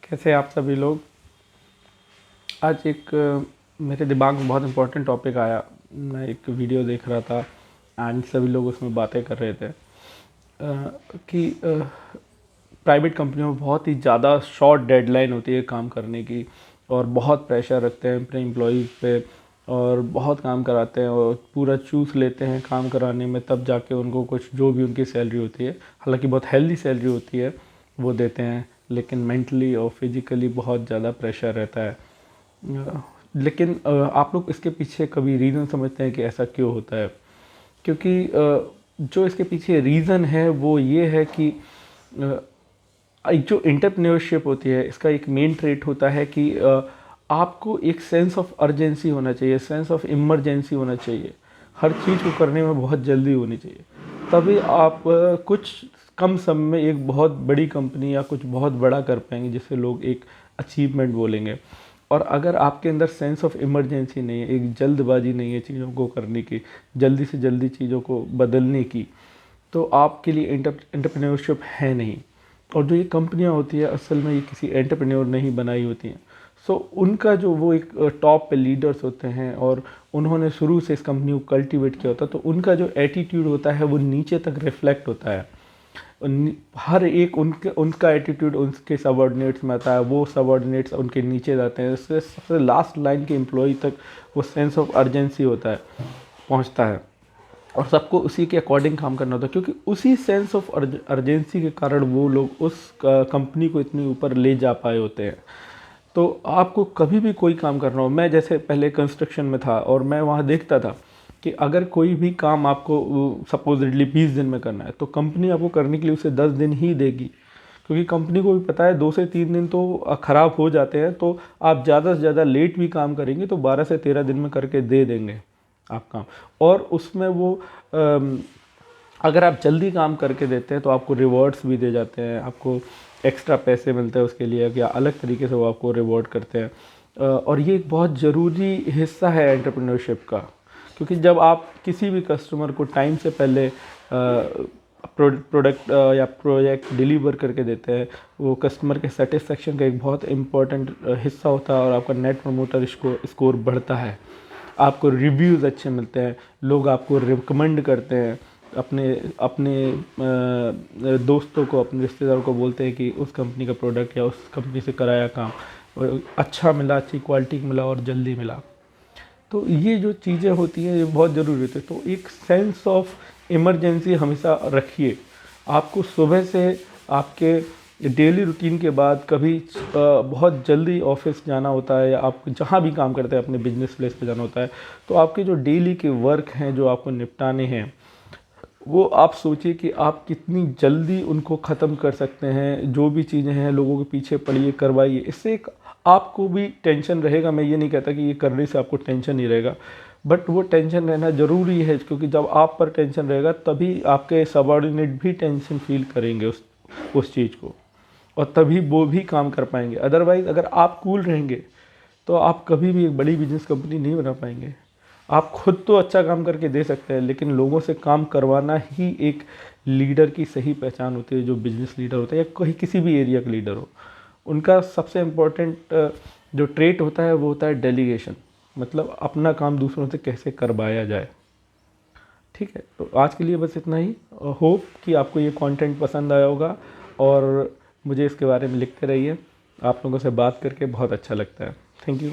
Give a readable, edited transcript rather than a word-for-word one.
कैसे आप सभी लोग। आज एक मेरे दिमाग में बहुत इम्पोर्टेंट टॉपिक आया। मैं एक वीडियो देख रहा था एंड सभी लोग उसमें बातें कर रहे थे कि प्राइवेट कंपनियों में बहुत ही ज़्यादा शॉर्ट डेडलाइन होती है काम करने की और बहुत प्रेशर रखते हैं अपने एम्प्लॉयज़ पे और बहुत काम कराते हैं और पूरा चूस लेते हैं काम कराने में, तब जाके उनको कुछ जो भी उनकी सैलरी होती है, हालांकि बहुत हेल्दी सैलरी होती है, वो देते हैं। लेकिन मेंटली और फिज़िकली बहुत ज़्यादा प्रेशर रहता है। लेकिन आप लोग इसके पीछे कभी रीज़न समझते हैं कि ऐसा क्यों होता है? क्योंकि जो इसके पीछे रीज़न है वो ये है कि एक जो एंटरप्रेन्योरशिप होती है, इसका एक मेन ट्रेट होता है कि आपको एक सेंस ऑफ अर्जेंसी होना चाहिए, सेंस ऑफ इमरजेंसी होना चाहिए। हर चीज़ को करने में बहुत जल्दी होनी चाहिए, तभी आप कुछ कम समय में एक बहुत बड़ी कंपनी या कुछ बहुत बड़ा कर पाएंगे, जिसे लोग एक अचीवमेंट बोलेंगे। और अगर आपके अंदर सेंस ऑफ इमरजेंसी नहीं है, एक जल्दबाजी नहीं है चीज़ों को करने की, जल्दी से जल्दी चीज़ों को बदलने की, तो आपके लिए एंटरप्रेन्योरशिप है नहीं। और जो ये कंपनियां होती है, असल में ये किसी एंटरप्रेन्योर नहीं बनाई होती हैं। सो उनका जो वो एक टॉप पे लीडर्स होते हैं और उन्होंने शुरू से इस कंपनी को कल्टीवेट किया होता है, तो उनका जो एटीट्यूड होता है वो नीचे तक रिफ्लेक्ट होता है। हर एक उनका एटीट्यूड उनके सबॉर्डिनेट्स में आता है, वो सबॉर्डिनेट्स उनके नीचे जाते हैं, इससे सबसे लास्ट लाइन के एम्प्लॉय तक वो सेंस ऑफ अर्जेंसी होता है, पहुंचता है। और सबको उसी के अकॉर्डिंग काम करना होता है, क्योंकि उसी सेंस ऑफ अर्जेंसी के कारण वो लोग उस कंपनी को इतनी ऊपर ले जा पाए होते हैं। तो आपको कभी भी कोई काम करना हो, मैं जैसे पहले कंस्ट्रक्शन में था और मैं वहाँ देखता था कि अगर कोई भी काम आपको सपोजिटली 20 दिन में करना है, तो कंपनी आपको करने के लिए उसे 10 दिन ही देगी, क्योंकि कंपनी को भी पता है 2 से 3 दिन तो ख़राब हो जाते हैं। तो आप ज़्यादा से ज़्यादा लेट भी काम करेंगे तो 12 से 13 दिन में करके दे देंगे आप काम। और उसमें वो अगर आप जल्दी काम करके देते हैं तो आपको रिवॉर्ड्स भी दे जाते हैं, आपको एक्स्ट्रा पैसे मिलते हैं उसके लिए, या अलग तरीके से वो आपको रिवॉर्ड करते हैं। और ये एक बहुत ज़रूरी हिस्सा है एंटरप्रेन्योरशिप का, क्योंकि जब आप किसी भी कस्टमर को टाइम से पहले प्रोडक्ट या प्रोजेक्ट डिलीवर करके देते हैं, वो कस्टमर के सेटिस्फेक्शन का एक बहुत इंपॉर्टेंट हिस्सा होता है और आपका नेट प्रमोटर स्कोर बढ़ता है, आपको रिव्यूज़ अच्छे मिलते हैं, लोग आपको रिकमेंड करते हैं, अपने अपने दोस्तों को, अपने रिश्तेदारों को बोलते हैं कि उस कंपनी का प्रोडक्ट या उस कंपनी से कराया काम अच्छा मिला, अच्छी क्वालिटी मिला और जल्दी मिला। तो ये जो चीज़ें होती हैं ये बहुत ज़रूरी होती है। तो एक सेंस ऑफ इमरजेंसी हमेशा रखिए। आपको सुबह से आपके डेली रूटीन के बाद कभी बहुत जल्दी ऑफिस जाना होता है, या आप जहाँ भी काम करते हैं अपने बिजनेस प्लेस पे जाना होता है, तो आपके जो डेली के वर्क हैं जो आपको निपटाने हैं, वो आप सोचिए कि आप कितनी जल्दी उनको ख़त्म कर सकते हैं। जो भी चीज़ें हैं लोगों के पीछे पड़िए, करवाइए, इससे एक आपको भी टेंशन रहेगा। मैं ये नहीं कहता कि ये करने से आपको टेंशन नहीं रहेगा, बट वो टेंशन रहना ज़रूरी है, क्योंकि जब आप पर टेंशन रहेगा तभी आपके सबॉर्डिनेट भी टेंशन फील करेंगे उस चीज़ को, और तभी वो भी काम कर पाएंगे। अदरवाइज़ अगर आप कूल रहेंगे तो आप कभी भी एक बड़ी बिजनेस कंपनी नहीं बना पाएंगे। आप खुद तो अच्छा काम करके दे सकते हैं, लेकिन लोगों से काम करवाना ही एक लीडर की सही पहचान होती है। जो बिजनेस लीडर होता है या कोई किसी भी एरिया का लीडर हो, उनका सबसे इम्पोर्टेंट जो ट्रेट होता है वो होता है डेलीगेशन, मतलब अपना काम दूसरों से कैसे करवाया जाए। ठीक है, तो आज के लिए बस इतना ही। होप कि आपको ये कंटेंट पसंद आया होगा, और मुझे इसके बारे में लिखते रहिए। आप लोगों से बात करके बहुत अच्छा लगता है। Thank you.